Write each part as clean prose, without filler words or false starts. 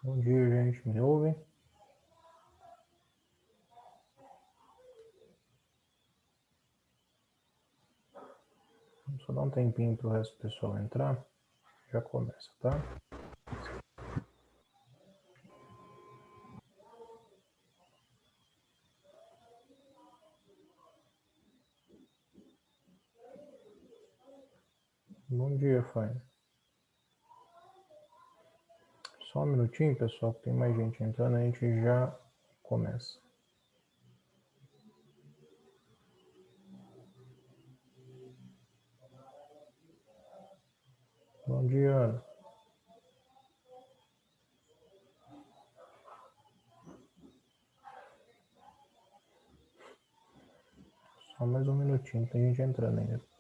Bom dia, gente. Me ouvem? Vamos só dar um tempinho para o resto do pessoal entrar. Já começa, tá? Bom dia, Faina. Só um minutinho, pessoal, que tem mais gente entrando, a gente já começa. Bom dia, Ana. Só mais um minutinho, tem gente entrando ainda.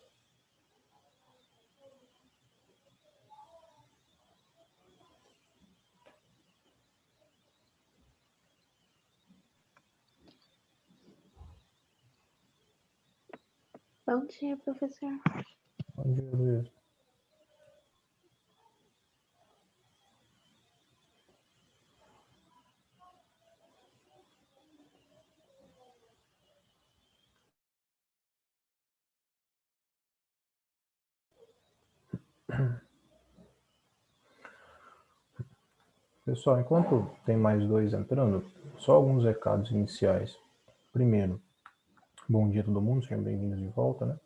Bom dia, professor. Bom dia, Luiz. Pessoal, enquanto tem mais dois entrando, só alguns recados iniciais. Primeiro, bom dia a todo mundo, sejam bem-vindos de volta, né?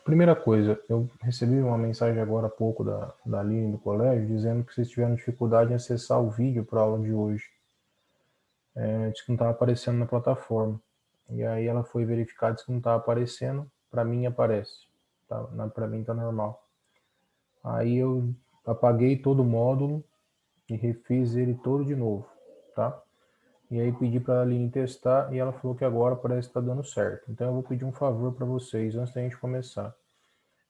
Primeira coisa, eu recebi uma mensagem agora há pouco da Aline do colégio, dizendo que vocês tiveram dificuldade em acessar o vídeo para a aula de hoje. Disse que não estava aparecendo na plataforma. E aí ela foi verificar, disse que não estava aparecendo, para mim aparece. Tá? Para mim está normal. Aí eu apaguei todo o módulo e refiz ele todo de novo, tá? E aí pedi para a Aline testar e ela falou que agora parece que está dando certo. Então eu vou pedir um favor para vocês antes da gente começar.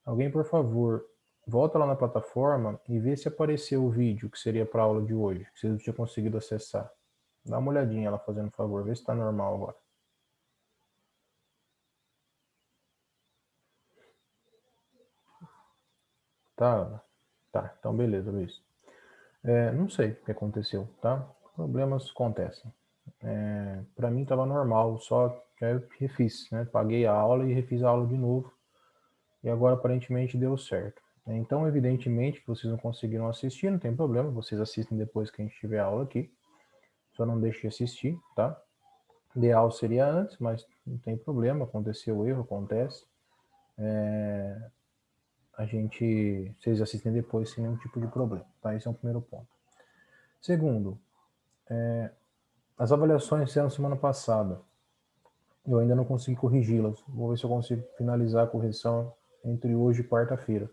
Alguém, por favor, volta lá na plataforma e vê se apareceu o vídeo que seria para a aula de hoje, que vocês não tinham conseguido acessar. Dá uma olhadinha lá fazendo favor, vê se está normal agora. Tá? Tá, então beleza, Luiz. Não sei o que aconteceu, tá? Problemas acontecem. Para mim estava normal, só que eu refiz, né? Paguei a aula e refiz a aula de novo. E agora aparentemente deu certo. Então, evidentemente, que vocês não conseguiram assistir, não tem problema, vocês assistem depois que a gente tiver aula aqui. Só não deixe de assistir, tá? Ideal seria antes, mas não tem problema, aconteceu o erro, acontece. Vocês assistem depois sem nenhum tipo de problema, tá? Esse é o primeiro ponto. Segundo, as avaliações fizeram semana passada. Eu ainda não consegui corrigi-las. Vou ver se eu consigo finalizar a correção entre hoje e quarta-feira.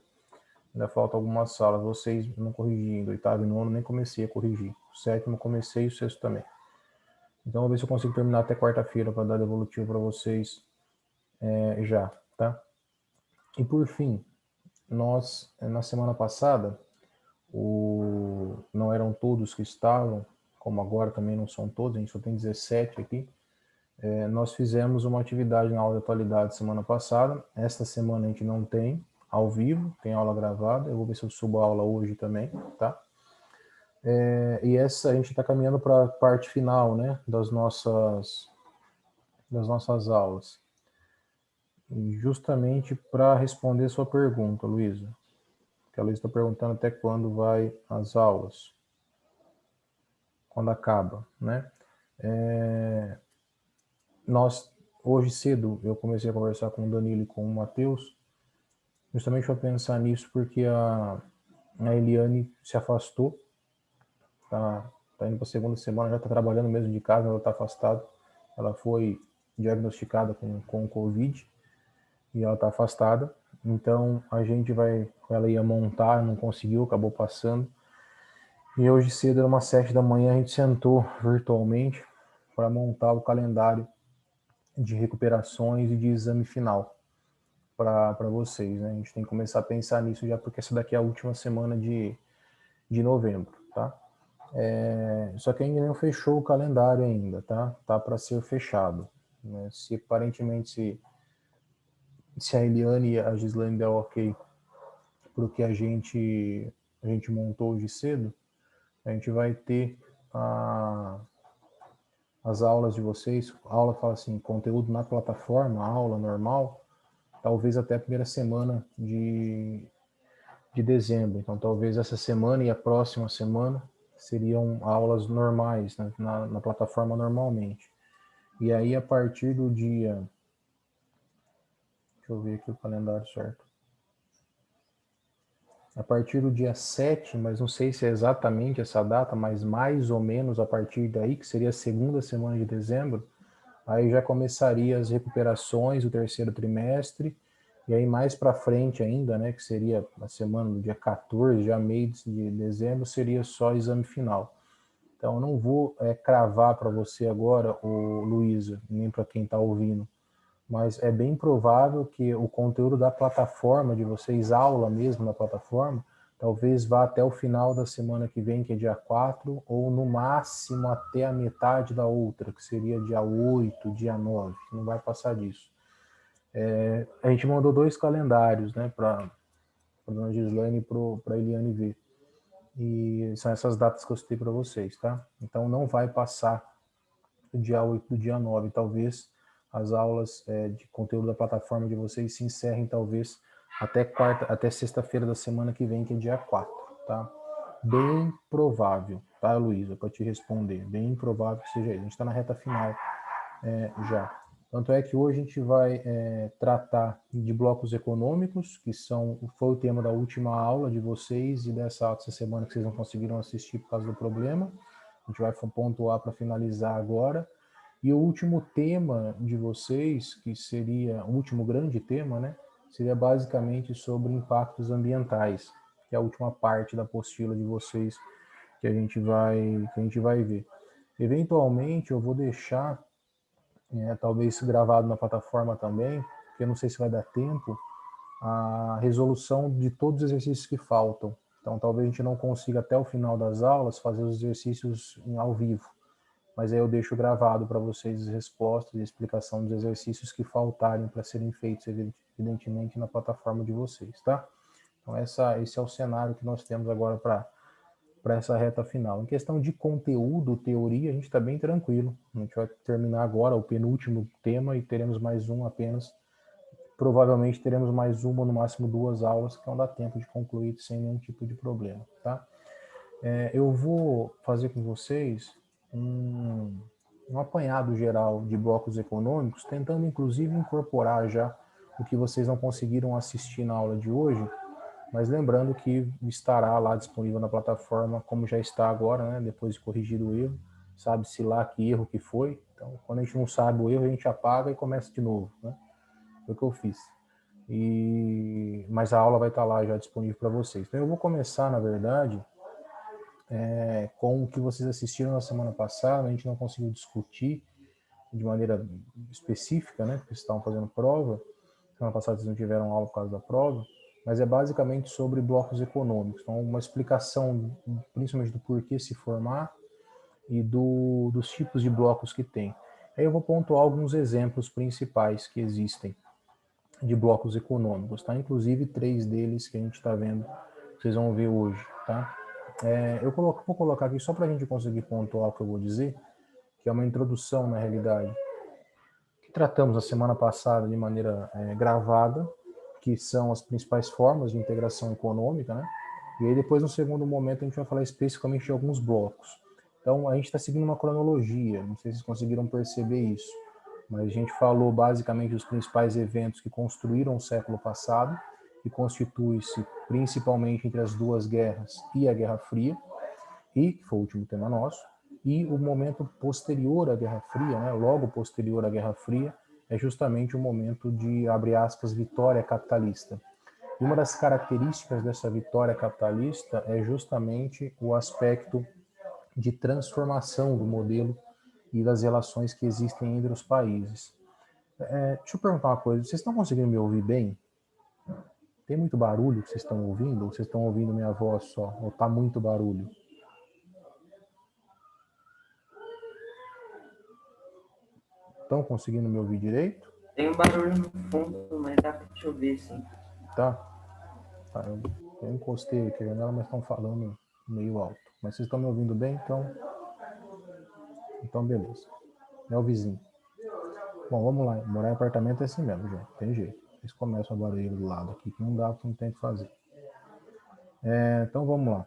Ainda falta algumas salas. Vocês não corrigindo. Oitavo e nono nem comecei a corrigir. O sétimo comecei e o sexto também. Então, vou ver se eu consigo terminar até quarta-feira para dar devolutivo para vocês já, tá? E por fim, nós, na semana passada, não eram todos que estavam, como agora também não são todos, a gente só tem 17 aqui. Nós fizemos uma atividade na aula de atualidade semana passada. Esta semana a gente não tem ao vivo, tem aula gravada. Eu vou ver se eu subo a aula hoje também, tá? E essa a gente está caminhando para a parte final, né, das nossas aulas. E justamente para responder sua pergunta, Luísa. Que a Luísa está perguntando até quando vai as aulas. Quando acaba, né? Hoje cedo, eu comecei a conversar com o Danilo e com o Matheus, justamente para pensar nisso, porque a Eliane se afastou, tá indo para a segunda semana, já está trabalhando mesmo de casa, ela está afastada. Ela foi diagnosticada com Covid e ela está afastada. Então ela ia montar, não conseguiu, acabou passando. E hoje cedo, era umas 7 da manhã, a gente sentou virtualmente para montar o calendário de recuperações e de exame final para vocês, né? A gente tem que começar a pensar nisso já, porque essa daqui é a última semana de novembro, tá? Só que ainda não fechou o calendário ainda, tá? Tá para ser fechado. Né? Se aparentemente se a Eliane e a Gislaine der ok para o que a gente montou hoje cedo, a gente vai ter as aulas de vocês, a aula fala assim, conteúdo na plataforma, aula normal, talvez até a primeira semana de dezembro. Então, talvez essa semana e a próxima semana seriam aulas normais, né, na plataforma normalmente. E aí, a partir do dia... Deixa eu ver aqui o calendário certo. A partir do dia 7, mas não sei se é exatamente essa data, mas mais ou menos a partir daí, que seria a segunda semana de dezembro, aí já começaria as recuperações do terceiro trimestre, e aí mais para frente ainda, né, que seria a semana do dia 14, já meio de dezembro, seria só exame final. Então, eu não vou cravar para você agora, Luísa, nem para quem está ouvindo, mas é bem provável que o conteúdo da plataforma, de vocês, aula mesmo na plataforma, talvez vá até o final da semana que vem, que é dia 4, ou no máximo até a metade da outra, que seria dia 8, dia 9, não vai passar disso. A gente mandou 2 calendários, né, para a dona Gislaine e para a Eliane ver. E são essas datas que eu citei para vocês, tá? Então não vai passar do dia 8 do dia 9, talvez as aulas de conteúdo da plataforma de vocês se encerrem talvez até sexta-feira da semana que vem, que é dia 4, tá? Bem provável, tá, Luísa, para te responder, bem provável que seja isso. A gente está na reta final já. Tanto é que hoje a gente vai tratar de blocos econômicos, que foi o tema da última aula de vocês e dessa semana que vocês não conseguiram assistir por causa do problema. A gente vai pontuar para finalizar agora. E o último tema de vocês, que seria o último grande tema, né, seria basicamente sobre impactos ambientais, que é a última parte da apostila de vocês que a gente vai ver. Eventualmente eu vou deixar talvez gravado na plataforma também, porque eu não sei se vai dar tempo, a resolução de todos os exercícios que faltam. Então, talvez a gente não consiga até o final das aulas fazer os exercícios ao vivo, mas aí eu deixo gravado para vocês as respostas e explicação dos exercícios que faltarem para serem feitos, evidentemente, na plataforma de vocês, tá? Então, esse é o cenário que nós temos agora para essa reta final. Em questão de conteúdo, teoria, a gente está bem tranquilo. A gente vai terminar agora o penúltimo tema e teremos mais um apenas. Provavelmente teremos mais uma, no máximo 2 aulas, que não dá tempo de concluir sem nenhum tipo de problema, tá? Eu vou fazer com vocês um apanhado geral de blocos econômicos, tentando inclusive incorporar já o que vocês não conseguiram assistir na aula de hoje, mas lembrando que estará lá disponível na plataforma, como já está agora, né, depois de corrigido o erro, sabe-se lá que erro que foi, então quando a gente não sabe o erro, a gente apaga e começa de novo, né? Foi o que eu fiz. Mas a aula vai estar lá já disponível para vocês. Então eu vou começar, na verdade, com o que vocês assistiram na semana passada, a gente não conseguiu discutir de maneira específica, né, porque vocês estavam fazendo prova, semana passada vocês não tiveram aula por causa da prova, mas é basicamente sobre blocos econômicos. Então, uma explicação, principalmente do porquê se formar e dos tipos de blocos que tem. Aí eu vou pontuar alguns exemplos principais que existem de blocos econômicos, tá? Inclusive 3 deles que a gente está vendo, que vocês vão ver hoje, tá? Vou colocar aqui só para a gente conseguir pontuar o que eu vou dizer, que é uma introdução, na realidade, que tratamos na semana passada de maneira gravada, que são as principais formas de integração econômica, né? E aí depois, no segundo momento, a gente vai falar especificamente de alguns blocos. Então, a gente está seguindo uma cronologia, não sei se vocês conseguiram perceber isso, mas a gente falou basicamente dos principais eventos que construíram o século passado, que constitui-se principalmente entre as 2 guerras e a Guerra Fria, e que foi o último tema nosso, e o momento posterior à Guerra Fria, né, logo posterior à Guerra Fria, é justamente o momento de, abre aspas, vitória capitalista. E uma das características dessa vitória capitalista é justamente o aspecto de transformação do modelo e das relações que existem entre os países. Deixa eu perguntar uma coisa, vocês estão conseguindo me ouvir bem? Tem muito barulho que vocês estão ouvindo? Ou vocês estão ouvindo minha voz só? Ou está muito barulho? estão conseguindo me ouvir direito? Tem um barulho no fundo, mas dá para te ouvir, sim. Tá. Eu encostei aqui a janela, mas estão falando meio alto. Mas vocês estão me ouvindo bem? Então beleza. É o vizinho. Bom, vamos lá. Morar em apartamento é assim mesmo, gente. Tem jeito. Vocês começam a barulho do lado aqui, que não dá, que não tem o que fazer. Então vamos lá.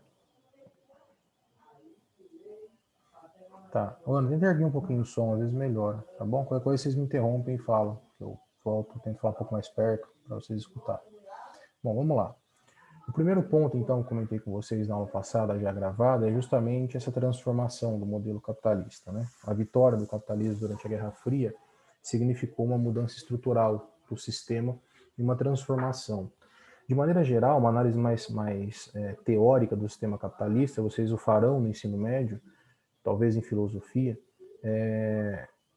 Tá. Ana, tenta erguer um pouquinho o som, às vezes melhora, tá bom? Qualquer coisa vocês me interrompem e falam. Eu volto, tento falar um pouco mais perto para vocês escutarem. Bom, vamos lá. O primeiro ponto, então, que comentei com vocês na aula passada, já gravada, é justamente essa transformação do modelo capitalista, né? A vitória do capitalismo durante a Guerra Fria significou uma mudança estrutural do sistema e uma transformação. De maneira geral, uma análise mais teórica do sistema capitalista, vocês o farão no ensino médio, talvez em filosofia,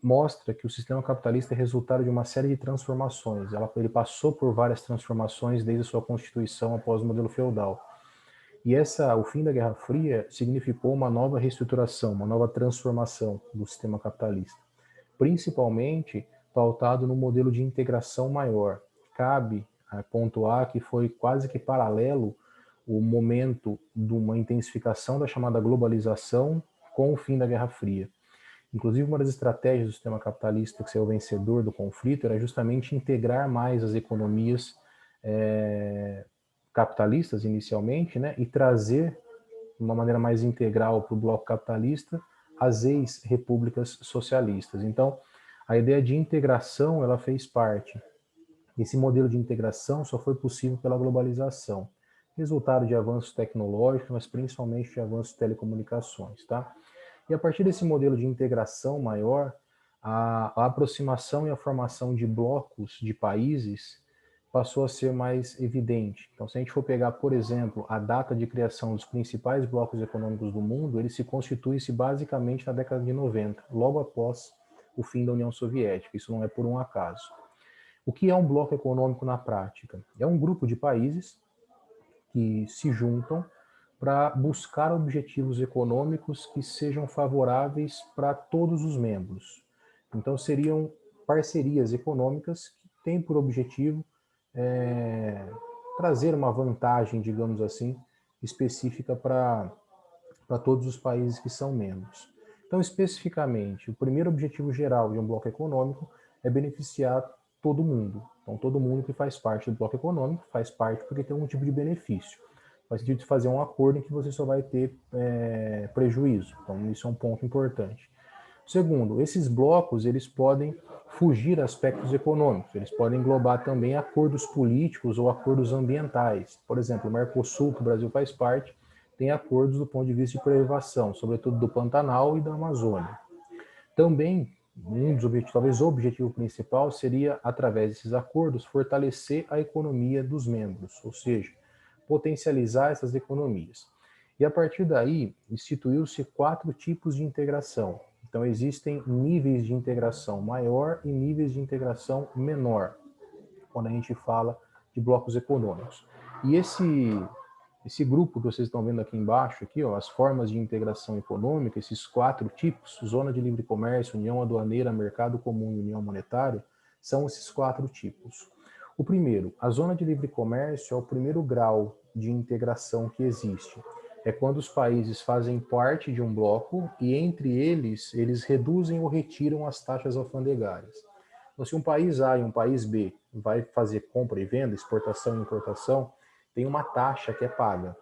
mostra que o sistema capitalista é resultado de uma série de transformações. Ele passou por várias transformações desde a sua constituição após o modelo feudal. E o fim da Guerra Fria significou uma nova reestruturação, uma nova transformação do sistema capitalista, principalmente pautado no modelo de integração maior. Cabe pontuar que foi quase que paralelo o momento de uma intensificação da chamada globalização com o fim da Guerra Fria. Inclusive, uma das estratégias do sistema capitalista que ser o vencedor do conflito era justamente integrar mais as economias capitalistas inicialmente, né, e trazer de uma maneira mais integral para o bloco capitalista as ex-repúblicas socialistas. Então, a ideia de integração ela fez parte. Esse modelo de integração só foi possível pela globalização, resultado de avanços tecnológicos, mas principalmente de avanços de telecomunicações, tá? E a partir desse modelo de integração maior, a aproximação e a formação de blocos de países passou a ser mais evidente. Então, se a gente for pegar, por exemplo, a data de criação dos principais blocos econômicos do mundo, ele se constitui-se basicamente na década de 90, logo após o fim da União Soviética. Isso não é por um acaso. O que é um bloco econômico na prática? É um grupo de países que se juntam para buscar objetivos econômicos que sejam favoráveis para todos os membros. Então, seriam parcerias econômicas que têm por objetivo trazer uma vantagem, digamos assim, específica para todos os países que são membros. Então, especificamente, o primeiro objetivo geral de um bloco econômico é beneficiar todo mundo. Então, todo mundo que faz parte do bloco econômico faz parte porque tem algum tipo de benefício. Faz sentido de fazer um acordo em que você só vai ter prejuízo. Então, isso é um ponto importante. Segundo, esses blocos eles podem fugir a aspectos econômicos, eles podem englobar também acordos políticos ou acordos ambientais. Por exemplo, o Mercosul, que o Brasil faz parte, tem acordos do ponto de vista de preservação, sobretudo do Pantanal e da Amazônia. Também, um dos objetivos, talvez o objetivo principal seria, através desses acordos, fortalecer a economia dos membros, ou seja, potencializar essas economias. E a partir daí, instituiu-se 4 tipos de integração. Então, existem níveis de integração maior e níveis de integração menor, quando a gente fala de blocos econômicos. E esse grupo que vocês estão vendo aqui embaixo, aqui, ó, as formas de integração econômica, esses 4 tipos, zona de livre comércio, união aduaneira, mercado comum e união monetária, são esses 4 tipos. O primeiro, a zona de livre comércio é o primeiro grau de integração que existe. É quando os países fazem parte de um bloco e entre eles reduzem ou retiram as taxas alfandegárias. Então, se um país A e um país B vai fazer compra e venda, exportação e importação, tem uma taxa que é paga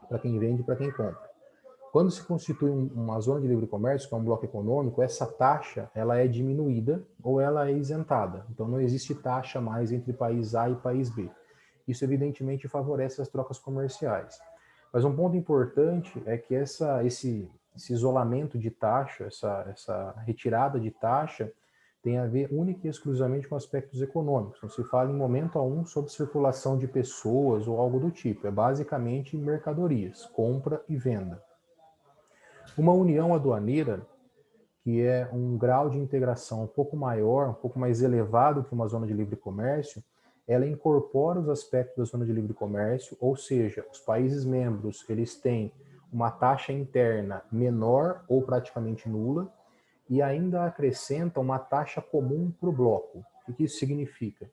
para quem vende e para quem compra. Quando se constitui uma zona de livre comércio, que é um bloco econômico, essa taxa ela é diminuída ou ela é isentada. Então não existe taxa mais entre país A e país B. Isso evidentemente favorece as trocas comerciais. Mas um ponto importante é que esse isolamento de taxa, essa retirada de taxa, tem a ver única e exclusivamente com aspectos econômicos. Não se fala em momento algum sobre circulação de pessoas ou algo do tipo. É basicamente mercadorias, compra e venda. Uma união aduaneira, que é um grau de integração um pouco maior, um pouco mais elevado que uma zona de livre comércio, ela incorpora os aspectos da zona de livre comércio, ou seja, os países membros eles têm uma taxa interna menor ou praticamente nula, e ainda acrescenta uma taxa comum para o bloco. O que isso significa?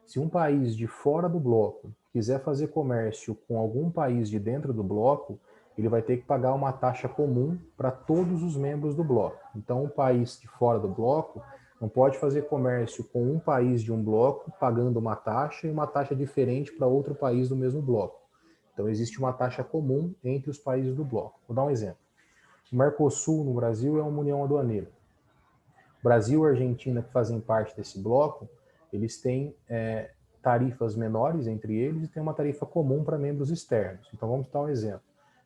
Se um país de fora do bloco quiser fazer comércio com algum país de dentro do bloco, ele vai ter que pagar uma taxa comum para todos os membros do bloco. Então, um país de fora do bloco não pode fazer comércio com um país de um bloco pagando uma taxa e uma taxa diferente para outro país do mesmo bloco. Então, existe uma taxa comum entre os países do bloco. Vou dar um exemplo. O Mercosul, no Brasil, é uma união aduaneira. Brasil e Argentina, que fazem parte desse bloco, eles têm tarifas menores entre eles e tem uma tarifa comum para membros externos. Então, vamos dar um exemplo.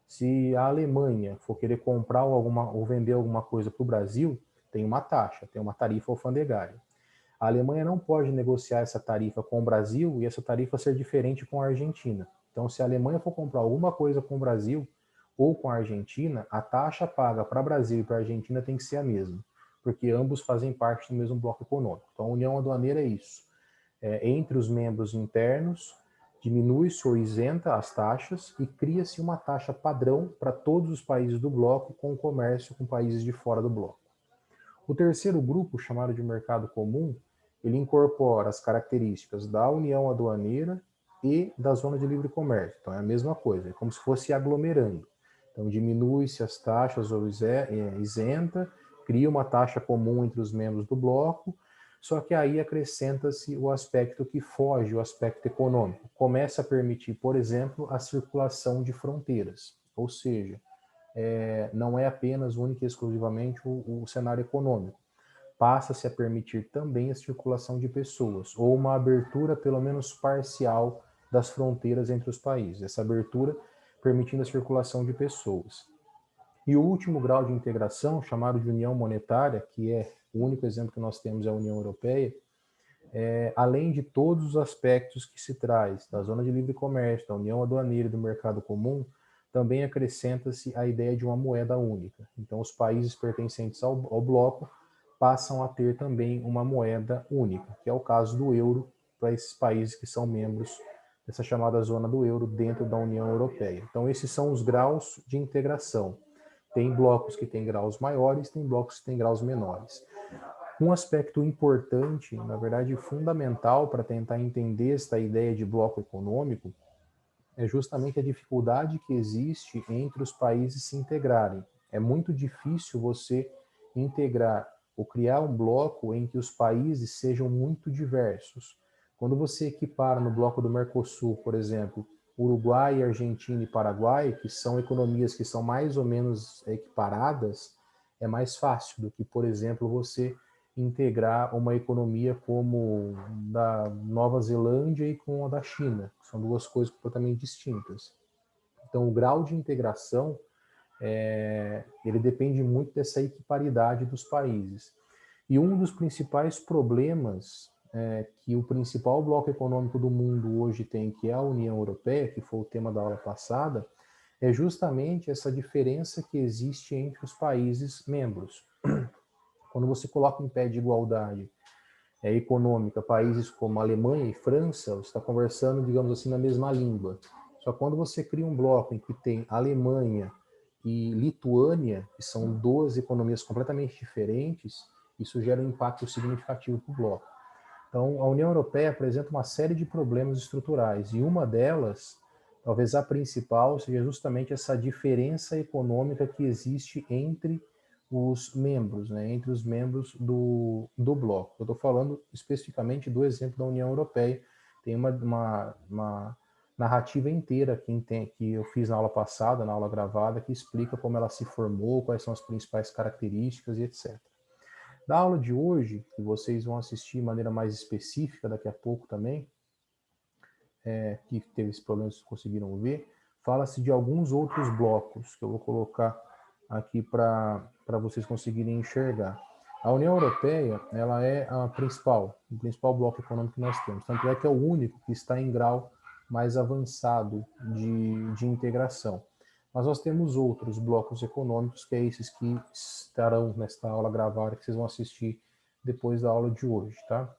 Se a Alemanha for querer comprar ou vender alguma coisa para o Brasil, tem uma taxa, tem uma tarifa alfandegária. A Alemanha não pode negociar essa tarifa com o Brasil e essa tarifa ser diferente com a Argentina. Então, se a Alemanha for comprar alguma coisa com o Brasil ou com a Argentina, a taxa paga para o Brasil e para a Argentina tem que ser a mesma, porque ambos fazem parte do mesmo bloco econômico. Então, a união aduaneira é isso. Entre os membros internos, diminui-se ou isenta as taxas e cria-se uma taxa padrão para todos os países do bloco com o comércio com países de fora do bloco. O terceiro grupo, chamado de mercado comum, ele incorpora as características da união aduaneira e da zona de livre comércio. Então é a mesma coisa, é como se fosse aglomerando. Então diminui-se as taxas ou isenta, cria uma taxa comum entre os membros do bloco, só que aí acrescenta-se o aspecto que foge, o aspecto econômico. Começa a permitir, por exemplo, a circulação de fronteiras, ou seja, não é apenas única e exclusivamente o cenário econômico. Passa-se a permitir também a circulação de pessoas, ou uma abertura pelo menos parcial das fronteiras entre os países. Essa abertura permitindo a circulação de pessoas. E o último grau de integração, chamado de união monetária, que é o único exemplo que nós temos é a União Europeia, além de todos os aspectos que se traz da zona de livre comércio, da união aduaneira e do mercado comum, também acrescenta-se a ideia de uma moeda única. Então, os países pertencentes ao bloco passam a ter também uma moeda única, que é o caso do euro para esses países que são membros dessa chamada zona do euro dentro da União Europeia. Então, esses são os graus de integração. Tem blocos que têm graus maiores, tem blocos que têm graus menores. Um aspecto importante, na verdade fundamental para tentar entender esta ideia de bloco econômico, é justamente a dificuldade que existe entre os países se integrarem. É muito difícil você integrar ou criar um bloco em que os países sejam muito diversos. Quando você equipara no bloco do Mercosul, por exemplo, Uruguai, Argentina e Paraguai, que são economias que são mais ou menos equiparadas, é mais fácil do que, por exemplo, você integrar uma economia como da Nova Zelândia e com a da China. São duas coisas completamente distintas. Então, o grau de integração, ele depende muito dessa equiparidade dos países. E um dos principais problemas que o principal bloco econômico do mundo hoje tem, que é a União Europeia, que foi o tema da aula passada, é justamente essa diferença que existe entre os países membros. Quando você coloca em pé de igualdade econômica países como Alemanha e França, você está conversando, digamos assim, na mesma língua. Só que quando você cria um bloco em que tem Alemanha e Lituânia, que são duas economias completamente diferentes, isso gera um impacto significativo para o bloco. Então, a União Europeia apresenta uma série de problemas estruturais, e uma delas, talvez a principal, seja justamente essa diferença econômica que existe entre os membros, entre os membros do bloco. Eu estou falando especificamente do exemplo da União Europeia. Tem uma narrativa inteira que eu fiz na aula passada, na aula gravada, que explica como ela se formou, quais são as principais características e etc. Da aula de hoje, que vocês vão assistir de maneira mais específica daqui a pouco também, que teve esse problema, vocês conseguiram ver, fala-se de alguns outros blocos que eu vou colocar aqui para vocês conseguirem enxergar. A União Europeia, ela é o principal bloco econômico que nós temos, tanto é que é o único que está em grau mais avançado de integração. Mas nós temos outros blocos econômicos, que é esses que estarão nesta aula gravada, que vocês vão assistir depois da aula de hoje, tá?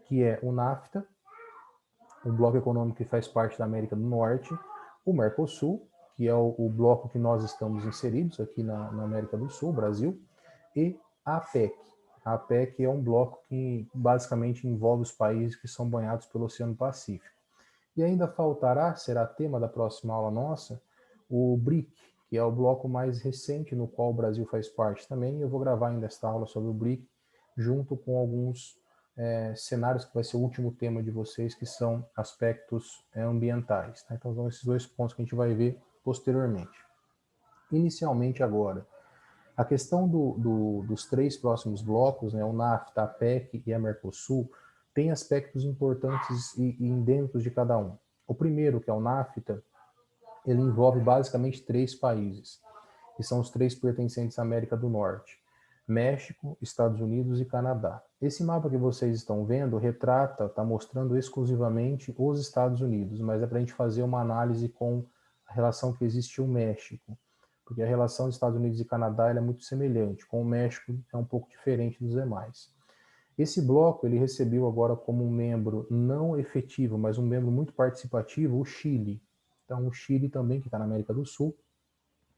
Que é o NAFTA, um bloco econômico que faz parte da América do Norte, o Mercosul, que é o bloco que nós estamos inseridos aqui na América do Sul, Brasil, e a APEC. A APEC é um bloco que basicamente envolve os países que são banhados pelo Oceano Pacífico. E ainda faltará, será tema da próxima aula nossa, o BRIC, que é o bloco mais recente no qual o Brasil faz parte também. Eu vou gravar ainda esta aula sobre o BRIC, junto com alguns cenários que vai ser o último tema de vocês, que são aspectos ambientais. Tá? Então, são esses dois pontos que a gente vai ver posteriormente. Inicialmente agora, a questão dos três próximos blocos, né, o NAFTA, a PEC e a Mercosul, tem aspectos importantes dentro de cada um. O primeiro, que é o NAFTA, ele envolve basicamente três países, que são os três pertencentes à América do Norte: México, Estados Unidos e Canadá. Esse mapa que vocês estão vendo retrata, está mostrando exclusivamente os Estados Unidos, mas é para a gente fazer uma análise com a relação que existe o México, porque a relação dos Estados Unidos e Canadá é muito semelhante, com o México é um pouco diferente dos demais. Esse bloco ele recebeu agora como um membro não efetivo, mas um membro muito participativo, o Chile. Então o Chile também, que está na América do Sul,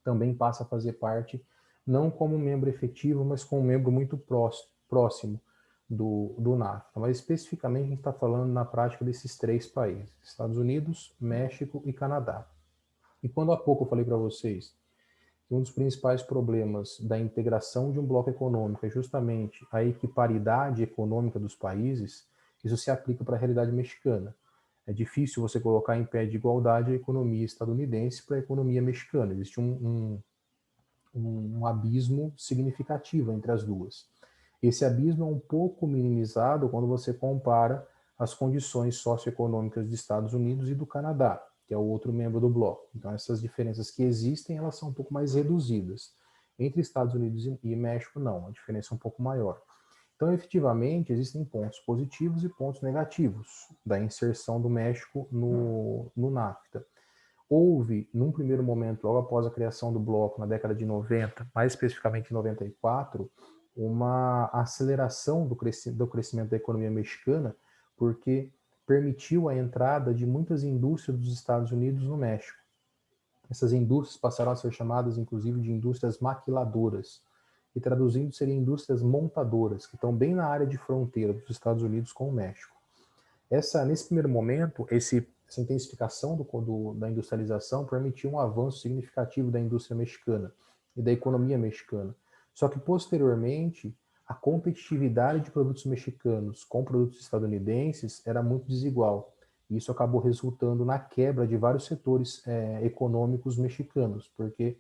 também passa a fazer parte, não como membro efetivo, mas como membro muito próximo do NAFTA. Mas especificamente a gente está falando na prática desses três países: Estados Unidos, México e Canadá. E quando há pouco eu falei para vocês que um dos principais problemas da integração de um bloco econômico é justamente a equiparidade econômica dos países, isso se aplica para a realidade mexicana. É difícil você colocar em pé de igualdade a economia estadunidense para a economia mexicana. Existe um abismo significativo entre as duas. Esse abismo é um pouco minimizado quando você compara as condições socioeconômicas dos Estados Unidos e do Canadá, que é o outro membro do bloco. Então, essas diferenças que existem, elas são um pouco mais reduzidas. Entre Estados Unidos e México, não, a diferença é um pouco maior. Então, efetivamente, existem pontos positivos e pontos negativos da inserção do México no NAFTA. Houve, num primeiro momento, logo após a criação do bloco, na década de 90, mais especificamente em 94, uma aceleração do crescimento da economia mexicana, porque permitiu a entrada de muitas indústrias dos Estados Unidos no México. Essas indústrias passaram a ser chamadas, inclusive, de indústrias maquiladoras, e traduzindo seriam indústrias montadoras, que estão bem na área de fronteira dos Estados Unidos com o México. Nesse primeiro momento, essa intensificação da industrialização permitiu um avanço significativo da indústria mexicana e da economia mexicana. Só que, posteriormente, a competitividade de produtos mexicanos com produtos estadunidenses era muito desigual. E isso acabou resultando na quebra de vários setores econômicos mexicanos, porque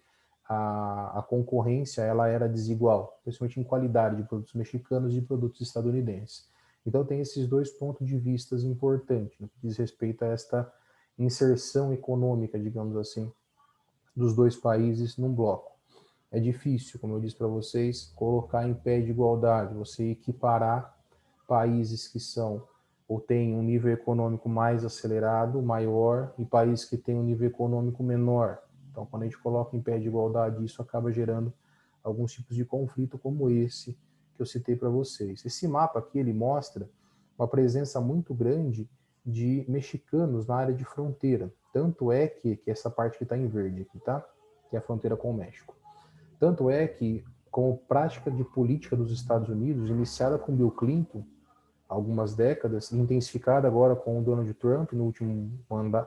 a concorrência ela era desigual, principalmente em qualidade de produtos mexicanos e de produtos estadunidenses. Então tem esses dois pontos de vista importantes no que diz respeito a esta inserção econômica, digamos assim, dos dois países num bloco. É difícil, como eu disse para vocês, colocar em pé de igualdade, você equiparar países que são ou têm um nível econômico mais acelerado, maior, e países que têm um nível econômico menor. Então, quando a gente coloca em pé de igualdade, isso acaba gerando alguns tipos de conflito como esse que eu citei para vocês. Esse mapa aqui, ele mostra uma presença muito grande de mexicanos na área de fronteira. Tanto é que essa parte que está em verde aqui, tá? Que é a fronteira com o México. Tanto é que, como prática de política dos Estados Unidos, iniciada com Bill Clinton, há algumas décadas, intensificada agora com o Donald Trump, no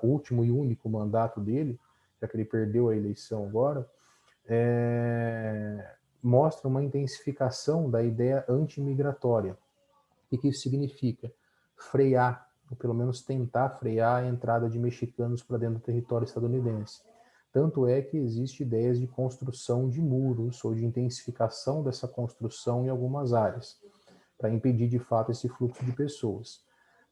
último e único mandato dele, já que ele perdeu a eleição agora, mostra uma intensificação da ideia anti-migratória. O que isso significa? Frear, ou pelo menos tentar frear a entrada de mexicanos para dentro do território estadunidense. Tanto é que existe ideias de construção de muros ou de intensificação dessa construção em algumas áreas, para impedir de fato esse fluxo de pessoas.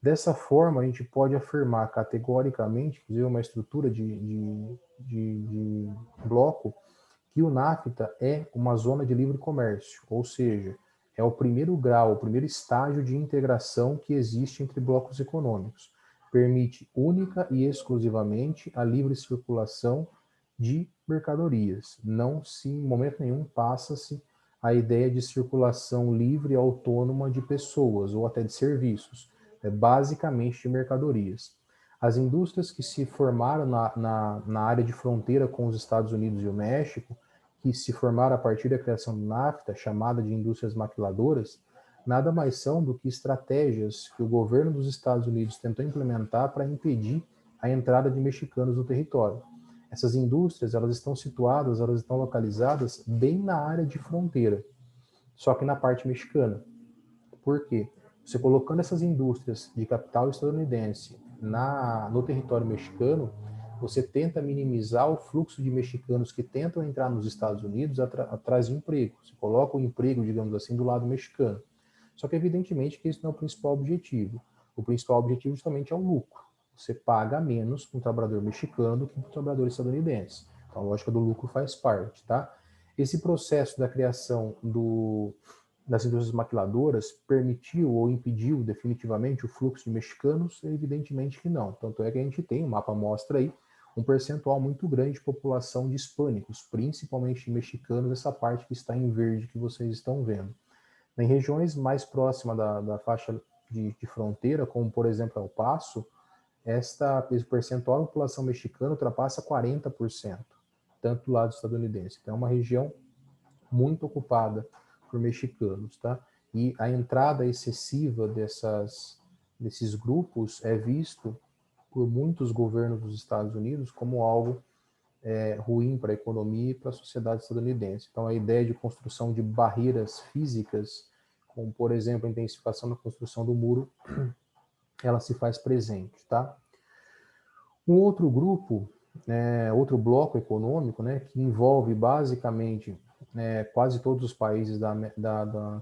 Dessa forma, a gente pode afirmar categoricamente, inclusive uma estrutura de bloco, que o NAFTA é uma zona de livre comércio, ou seja, é o primeiro grau, o primeiro estágio de integração que existe entre blocos econômicos. Permite única e exclusivamente a livre circulação de mercadorias. Não se, em momento nenhum, passa-se a ideia de circulação livre e autônoma de pessoas ou até de serviços, basicamente de mercadorias. As indústrias que se formaram na área de fronteira com os Estados Unidos e o México, que se formaram a partir da criação do NAFTA, chamada de indústrias maquiladoras, nada mais são do que estratégias que o governo dos Estados Unidos tentou implementar para impedir a entrada de mexicanos no território. Essas indústrias, elas estão situadas, elas estão localizadas bem na área de fronteira, só que na parte mexicana. Por quê? Você colocando essas indústrias de capital estadunidense no território mexicano, você tenta minimizar o fluxo de mexicanos que tentam entrar nos Estados Unidos atrás de emprego. Você coloca o emprego, digamos assim, do lado mexicano. Só que, evidentemente, que isso não é o principal objetivo. O principal objetivo, justamente, é o lucro. Você paga menos para um trabalhador mexicano do que para um trabalhador estadunidense. Então, a lógica do lucro faz parte, tá? Esse processo da criação das indústrias maquiladoras permitiu ou impediu definitivamente o fluxo de mexicanos? Evidentemente que não. Tanto é que a gente tem, o mapa mostra aí, um percentual muito grande de população de hispânicos, principalmente de mexicanos, essa parte que está em verde que vocês estão vendo. Em regiões mais próximas da faixa de fronteira, como por exemplo El Paso, esse percentual da população mexicana ultrapassa 40%, tanto do lado estadunidense. Então é uma região muito ocupada por mexicanos, tá? E a entrada excessiva desses grupos é visto por muitos governos dos Estados Unidos como algo ruim para a economia e para a sociedade estadunidense. Então, a ideia de construção de barreiras físicas, como, por exemplo, a intensificação da construção do muro, ela se faz presente, tá? Um outro grupo, outro bloco econômico, né, que envolve basicamente quase todos os países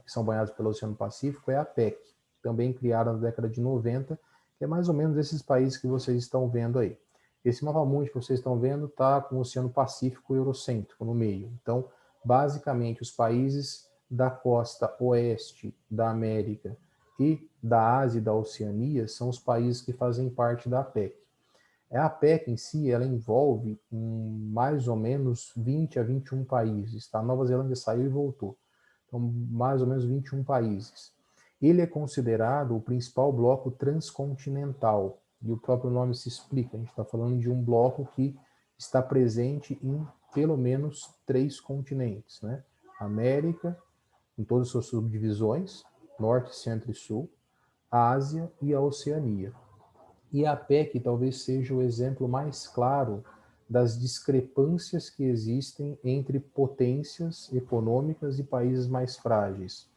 que são banhados pelo Oceano Pacífico, é a PEC, também criada na década de 90, que é mais ou menos esses países que vocês estão vendo aí. Esse mapa mundi que vocês estão vendo está com o Oceano Pacífico eurocêntrico no meio. Então, basicamente, os países da costa oeste da América e da Ásia e da Oceania são os países que fazem parte da PEC. A PEC em si, ela envolve mais ou menos 20 a 21 países. Tá? A Nova Zelândia saiu e voltou. Então, mais ou menos 21 países. Ele é considerado o principal bloco transcontinental. E o próprio nome se explica. A gente está falando de um bloco que está presente em pelo menos 3 continentes. Né? América, em todas as suas subdivisões, Norte, Centro e Sul, a Ásia e a Oceania. E a PEC talvez seja o exemplo mais claro das discrepâncias que existem entre potências econômicas e países mais frágeis,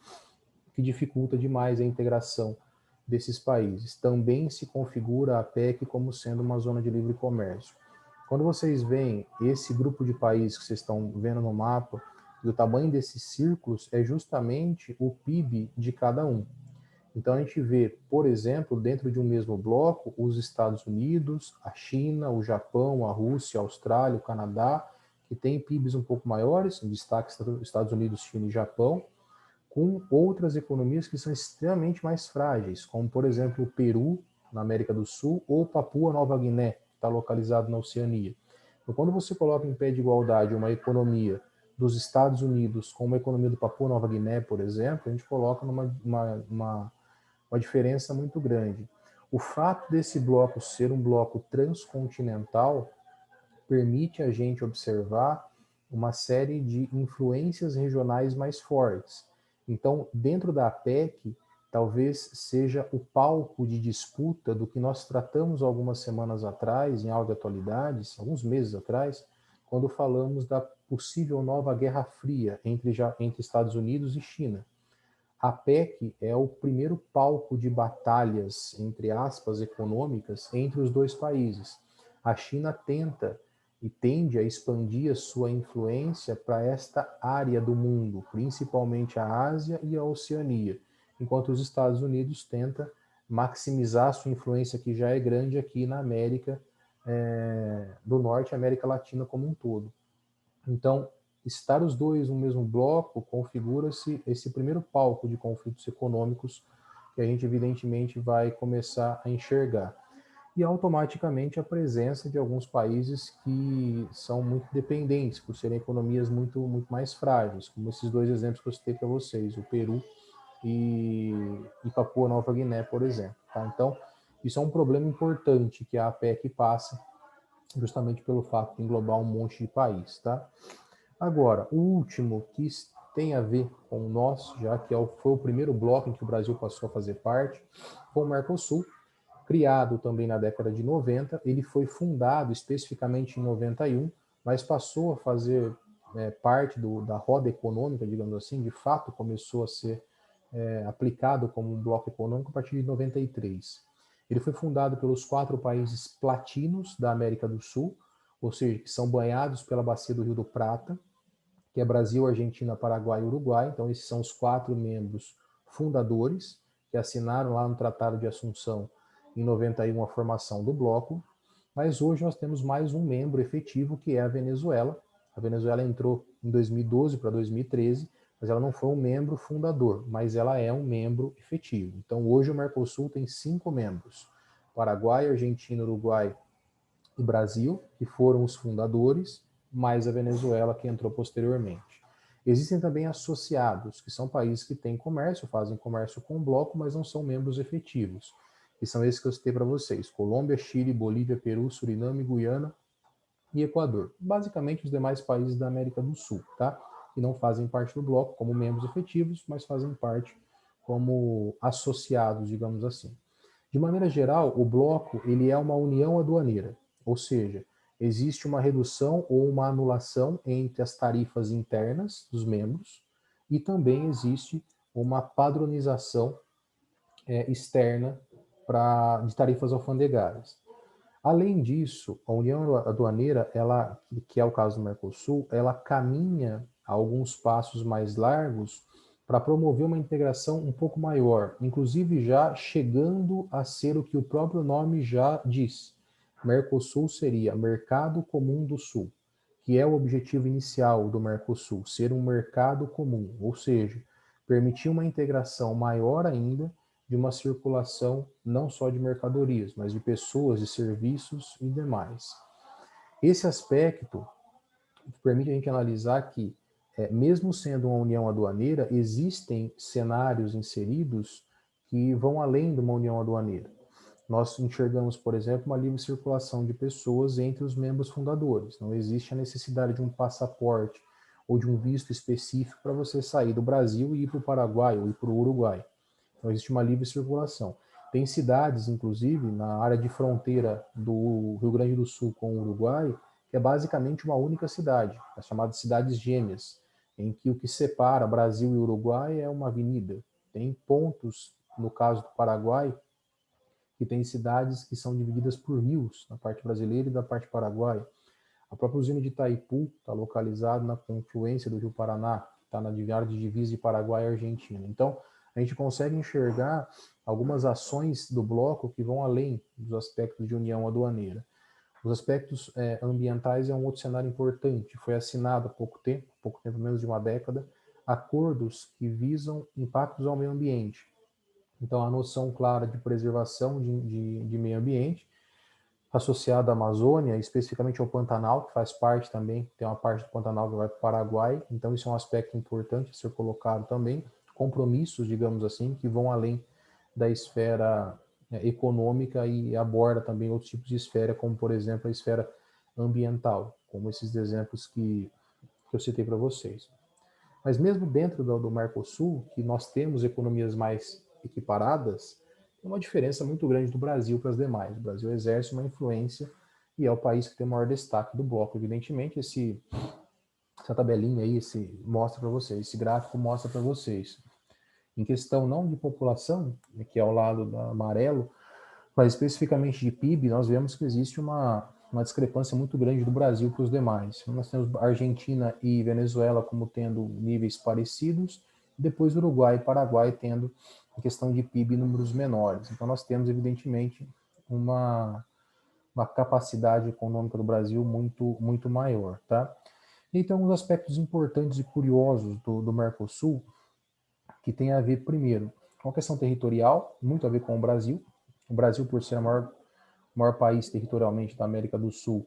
que dificulta demais a integração desses países. Também se configura a PEC como sendo uma zona de livre comércio. Quando vocês veem esse grupo de países que vocês estão vendo no mapa, e o tamanho desses círculos é justamente o PIB de cada um. Então, a gente vê, por exemplo, dentro de um mesmo bloco, os Estados Unidos, a China, o Japão, a Rússia, a Austrália, o Canadá, que têm PIBs um pouco maiores, em destaque Estados Unidos, China e Japão, com outras economias que são extremamente mais frágeis, como, por exemplo, o Peru, na América do Sul, ou Papua Nova Guiné, que está localizado na Oceania. Então, quando você coloca em pé de igualdade uma economia dos Estados Unidos com uma economia do Papua Nova Guiné, por exemplo, a gente coloca uma diferença muito grande. O fato desse bloco ser um bloco transcontinental permite a gente observar uma série de influências regionais mais fortes. Então, dentro da APEC, talvez seja o palco de disputa do que nós tratamos algumas semanas atrás, em aula de atualidades, alguns meses atrás, quando falamos da possível nova Guerra Fria entre Estados Unidos e China. A PEC é o primeiro palco de batalhas, entre aspas, econômicas entre os dois países. A China tenta e tende a expandir a sua influência para esta área do mundo, principalmente a Ásia e a Oceania, enquanto os Estados Unidos tenta maximizar sua influência, que já é grande aqui na América do Norte e América Latina como um todo. Então, estar os dois no mesmo bloco configura-se esse primeiro palco de conflitos econômicos que a gente evidentemente vai começar a enxergar. E automaticamente a presença de alguns países que são muito dependentes, por serem economias muito mais frágeis, como esses dois exemplos que eu citei para vocês, o Peru e Papua Nova Guiné, por exemplo. Tá? Então, isso é um problema importante que a APEC passa, justamente pelo fato de englobar um monte de país. Tá? Agora, o último que tem a ver com nós, já que foi o primeiro bloco em que o Brasil passou a fazer parte, foi o Mercosul, criado também na década de 90. Ele foi fundado especificamente em 91, mas passou a fazer parte da roda econômica, digamos assim, de fato começou a ser aplicado como um bloco econômico a partir de 93. Ele foi fundado pelos 4 países platinos da América do Sul, ou seja, que são banhados pela bacia do Rio do Prata, que é Brasil, Argentina, Paraguai e Uruguai. Então, esses são os 4 membros fundadores que assinaram lá no Tratado de Assunção, em 91, a formação do bloco. Mas hoje nós temos mais um membro efetivo, que é a Venezuela. A Venezuela entrou em 2012 para 2013, mas ela não foi um membro fundador, mas ela é um membro efetivo. Então, hoje o Mercosul tem 5 membros: Paraguai, Argentina, Uruguai e Brasil, que foram os fundadores, mais a Venezuela, que entrou posteriormente. Existem também associados, que são países que têm comércio, fazem comércio com o bloco, mas não são membros efetivos. E são esses que eu citei para vocês: Colômbia, Chile, Bolívia, Peru, Suriname, Guiana e Equador. Basicamente os demais países da América do Sul, tá? Que não fazem parte do bloco como membros efetivos, mas fazem parte como associados, digamos assim. De maneira geral, o bloco ele é uma união aduaneira, ou seja, existe uma redução ou uma anulação entre as tarifas internas dos membros e também existe uma padronização externa de tarifas alfandegárias. Além disso, a União Aduaneira, ela, que é o caso do Mercosul, ela caminha a alguns passos mais largos para promover uma integração um pouco maior, inclusive já chegando a ser o que o próprio nome já diz. Mercosul seria Mercado Comum do Sul, que é o objetivo inicial do Mercosul, ser um mercado comum, ou seja, permitir uma integração maior ainda de uma circulação não só de mercadorias, mas de pessoas, de serviços e demais. Esse aspecto permite a gente analisar que, mesmo sendo uma união aduaneira, existem cenários inseridos que vão além de uma união aduaneira. Nós enxergamos, por exemplo, uma livre circulação de pessoas entre os membros fundadores. Não existe a necessidade de um passaporte ou de um visto específico para você sair do Brasil e ir para o Paraguai ou ir para o Uruguai. Então, existe uma livre circulação. Tem cidades, inclusive, na área de fronteira do Rio Grande do Sul com o Uruguai, que é basicamente uma única cidade, as chamadas cidades gêmeas, em que o que separa Brasil e Uruguai é uma avenida. Tem pontos, no caso do Paraguai, que tem cidades que são divididas por rios, na parte brasileira e da parte paraguaia. A própria usina de Itaipu está localizada na confluência do Rio Paraná, está na área de divisa de Paraguai e Argentina. Então, a gente consegue enxergar algumas ações do bloco que vão além dos aspectos de união aduaneira. Os aspectos ambientais é um outro cenário importante. Foi assinado há pouco tempo, menos de uma década, acordos que visam impactos ao meio ambiente. Então, a noção clara de preservação de meio ambiente, associada à Amazônia, especificamente ao Pantanal, que faz parte também, tem uma parte do Pantanal que vai para o Paraguai, então isso é um aspecto importante a ser colocado também, compromissos, digamos assim, que vão além da esfera econômica e aborda também outros tipos de esfera, como, por exemplo, a esfera ambiental, como esses exemplos que eu citei para vocês. Mas mesmo dentro do Mercosul, que nós temos economias mais equiparadas, tem uma diferença muito grande do Brasil para as demais. O Brasil exerce uma influência e é o país que tem o maior destaque do bloco. Evidentemente, essa tabelinha aí mostra para vocês, esse gráfico mostra para vocês. Em questão não de população, que é ao lado do amarelo, mas especificamente de PIB, nós vemos que existe uma discrepância muito grande do Brasil para os demais. Nós temos Argentina e Venezuela como tendo níveis parecidos, depois Uruguai e Paraguai tendo, em questão de PIB, números menores. Então nós temos, evidentemente, uma capacidade econômica do Brasil muito, muito maior. Tá? Então, alguns aspectos importantes e curiosos do Mercosul, que tem a ver, primeiro, com a questão territorial, muito a ver com o Brasil. O Brasil, por ser o maior país territorialmente da América do Sul,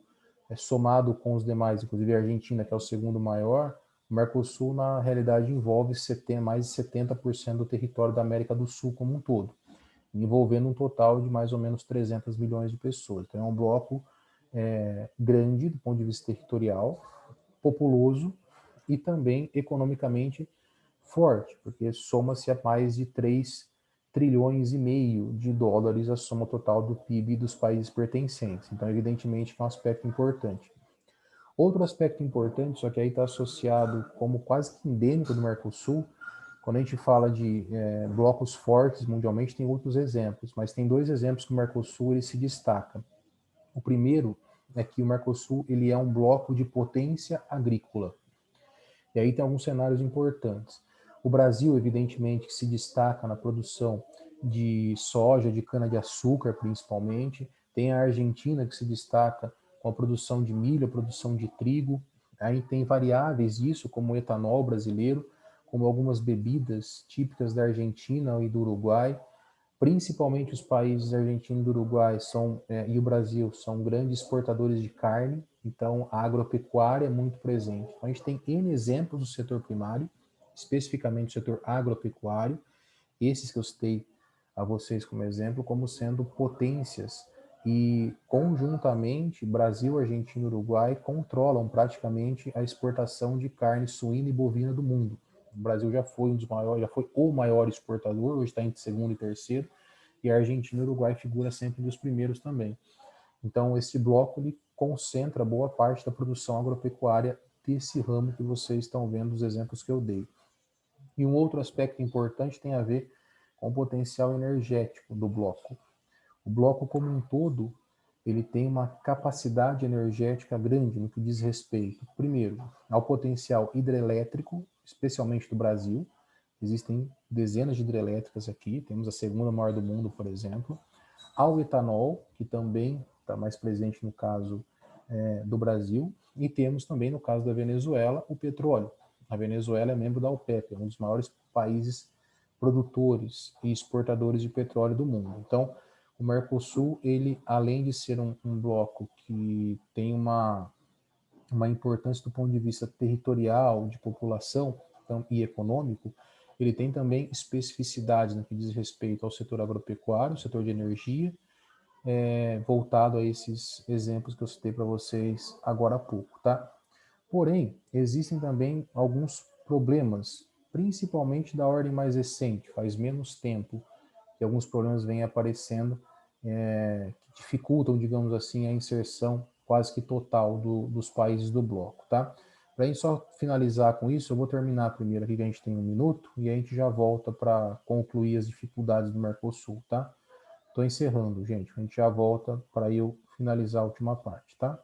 somado com os demais, inclusive a Argentina, que é o segundo maior, o Mercosul, na realidade, envolve mais de 70% do território da América do Sul como um todo, envolvendo um total de mais ou menos 300 milhões de pessoas. Então, é um bloco grande do ponto de vista territorial, populoso, e também economicamente forte, porque soma-se a mais de 3 trilhões e meio de dólares a soma total do PIB dos países pertencentes. Então, evidentemente, que é um aspecto importante. Outro aspecto importante, só que aí está associado como quase que endêmico do Mercosul, quando a gente fala de blocos fortes mundialmente, tem outros exemplos, mas tem dois exemplos que o Mercosul ele se destaca. O primeiro é que o Mercosul ele é um bloco de potência agrícola. E aí tem alguns cenários importantes. O Brasil, evidentemente, que se destaca na produção de soja, de cana-de-açúcar, principalmente. Tem a Argentina, que se destaca com a produção de milho, a produção de trigo. Aí tem variáveis disso, como o etanol brasileiro, como algumas bebidas típicas da Argentina e do Uruguai. Principalmente os países Argentina e do Uruguai e o Brasil são grandes exportadores de carne, então a agropecuária é muito presente. Então a gente tem N exemplos do setor primário, especificamente o setor agropecuário, esses que eu citei a vocês como exemplo, como sendo potências e conjuntamente Brasil, Argentina e Uruguai controlam praticamente a exportação de carne suína e bovina do mundo. O Brasil já foi um dos maiores, já foi o maior exportador, hoje está entre segundo e terceiro, e a Argentina e o Uruguai figura sempre dos primeiros também. Então, esse bloco ele concentra boa parte da produção agropecuária desse ramo que vocês estão vendo, os exemplos que eu dei. E um outro aspecto importante tem a ver com o potencial energético do bloco. O bloco como um todo, ele tem uma capacidade energética grande no que diz respeito, primeiro, ao potencial hidrelétrico, especialmente do Brasil. Existem dezenas de hidrelétricas aqui, temos a segunda maior do mundo, por exemplo. Ao etanol, que também está mais presente no caso do Brasil, e temos também, no caso da Venezuela, o petróleo. A Venezuela é membro da OPEP, é um dos maiores países produtores e exportadores de petróleo do mundo. Então, o Mercosul, ele, além de ser um bloco que tem uma importância do ponto de vista territorial, de população e econômico, ele tem também especificidades no que diz respeito ao setor agropecuário, setor de energia, voltado a esses exemplos que eu citei para vocês agora há pouco, tá? Porém, existem também alguns problemas, principalmente da ordem mais recente, faz menos tempo que alguns problemas vêm aparecendo que dificultam, digamos assim, a inserção quase que total dos países do bloco, tá? Para a gente só finalizar com isso, eu vou terminar primeiro aqui, que a gente tem 1 minuto, e a gente já volta para concluir as dificuldades do Mercosul, tá? Estou encerrando, gente. A gente já volta para eu finalizar a última parte, tá?